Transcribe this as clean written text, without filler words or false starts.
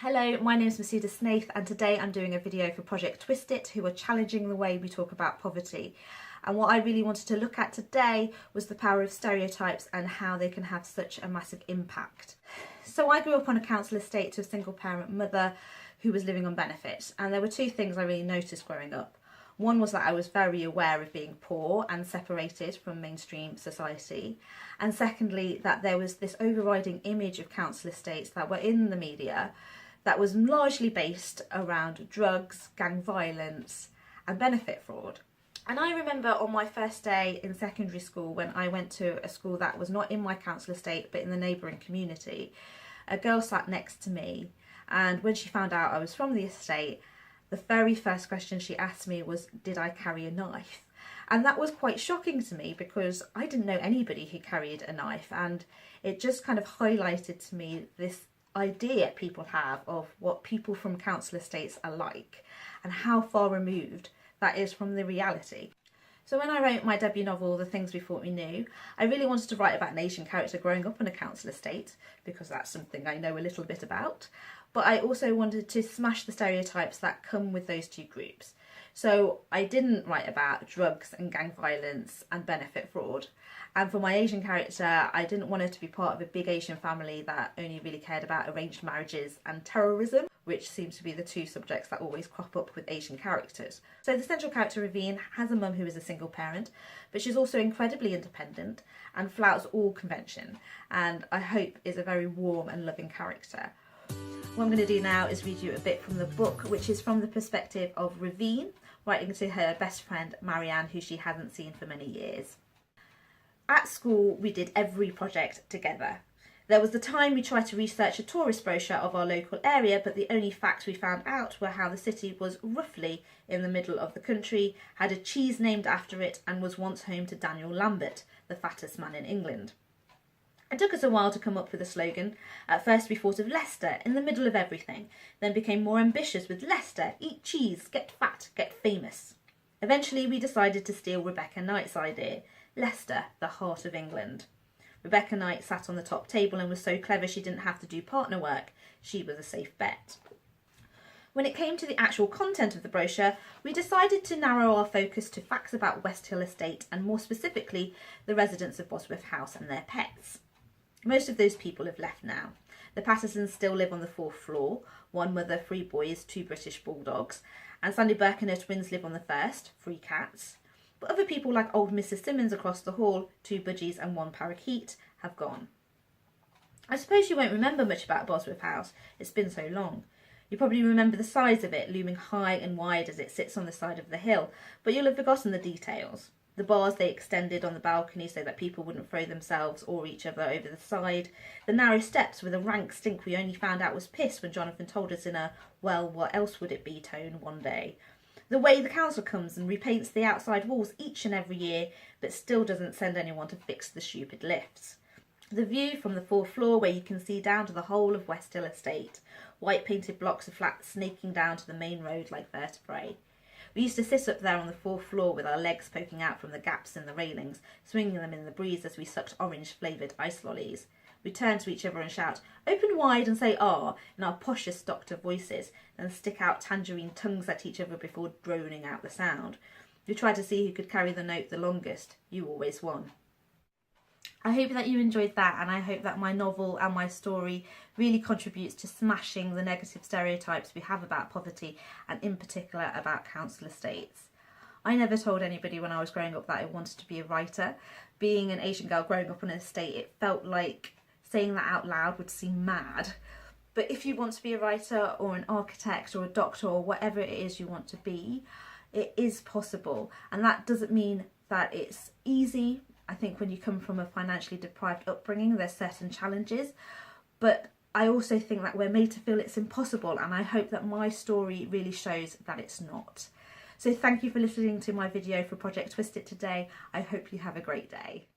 Hello, my name is Mahsuda Snaith and today I'm doing a video for Project Twist It, who are challenging the way we talk about poverty. And what I really wanted to look at today was the power of stereotypes and how they can have such a massive impact. So I grew up on a council estate to a single parent mother who was living on benefit, and there were two things I really noticed growing up. One was that I was very aware of being poor and separated from mainstream society. And secondly, that there was this overriding image of council estates that were in the media that was largely based around drugs, gang violence and benefit fraud. And I remember on my first day in secondary school, when I went to a school that was not in my council estate but in the neighbouring community, a girl sat next to me, and when she found out I was from the estate, the very first question she asked me was, did I carry a knife? And that was quite shocking to me because I didn't know anybody who carried a knife, and it just kind of highlighted to me this idea people have of what people from council estates are like and how far removed that is from the reality. So when I wrote my debut novel, The Things We Thought We Knew, I really wanted to write about an Asian character growing up in a council estate because that's something I know a little bit about. But I also wanted to smash the stereotypes that come with those two groups. So I didn't write about drugs and gang violence and benefit fraud. And for my Asian character, I didn't want her to be part of a big Asian family that only really cared about arranged marriages and terrorism, which seems to be the two subjects that always crop up with Asian characters. So the central character, Ravine, has a mum who is a single parent, but she's also incredibly independent and flouts all convention, and I hope is a very warm and loving character. What I'm going to do now is read you a bit from the book, which is from the perspective of Ravine, writing to her best friend Marianne, who she hasn't seen for many years. At school, we did every project together. There was the time we tried to research a tourist brochure of our local area, but the only facts we found out were how the city was roughly in the middle of the country, had a cheese named after it, and was once home to Daniel Lambert, the fattest man in England. It took us a while to come up with a slogan. At first we thought of Leicester, in the middle of everything, then became more ambitious with Leicester, eat cheese, get fat, get famous. Eventually we decided to steal Rebecca Knight's idea, Leicester, the heart of England. Rebecca Knight sat on the top table and was so clever she didn't have to do partner work. She was a safe bet. When it came to the actual content of the brochure, we decided to narrow our focus to facts about West Hill Estate and more specifically the residents of Bosworth House and their pets. Most of those people have left now. The Pattersons still live on the 4th floor, one mother, 3 boys, 2 British bulldogs, and Sandy Burke and her twins live on the 1st, 3 cats. But other people like old Mrs. Simmons across the hall, 2 budgies and 1 parakeet, have gone. I suppose you won't remember much about Bosworth House, it's been so long. You probably remember the size of it, looming high and wide as it sits on the side of the hill, but you'll have forgotten the details. The bars they extended on the balcony so that people wouldn't throw themselves or each other over the side. The narrow steps with a rank stink we only found out was piss when Jonathan told us in a "well, what else would it be" tone one day. The way the council comes and repaints the outside walls each and every year, but still doesn't send anyone to fix the stupid lifts. The view from the 4th floor where you can see down to the whole of West Hill Estate. White painted blocks of flats snaking down to the main road like vertebrae. We used to sit up there on the 4th floor with our legs poking out from the gaps in the railings, swinging them in the breeze as we sucked orange-flavoured ice lollies. We turn to each other and shout, "Open wide and say ah," in our poshest doctor voices, then stick out tangerine tongues at each other before droning out the sound. We tried to see who could carry the note the longest. You always won. I hope that you enjoyed that, and I hope that my novel and my story really contributes to smashing the negative stereotypes we have about poverty, and in particular about council estates. I never told anybody when I was growing up that I wanted to be a writer. Being an Asian girl growing up on an estate, it felt like saying that out loud would seem mad. But if you want to be a writer or an architect or a doctor or whatever it is you want to be, it is possible. And that doesn't mean that it's easy. I think when you come from a financially deprived upbringing, there's certain challenges, but I also think that we're made to feel it's impossible, and I hope that my story really shows that it's not. So thank you for listening to my video for Project Twist It today. I hope you have a great day.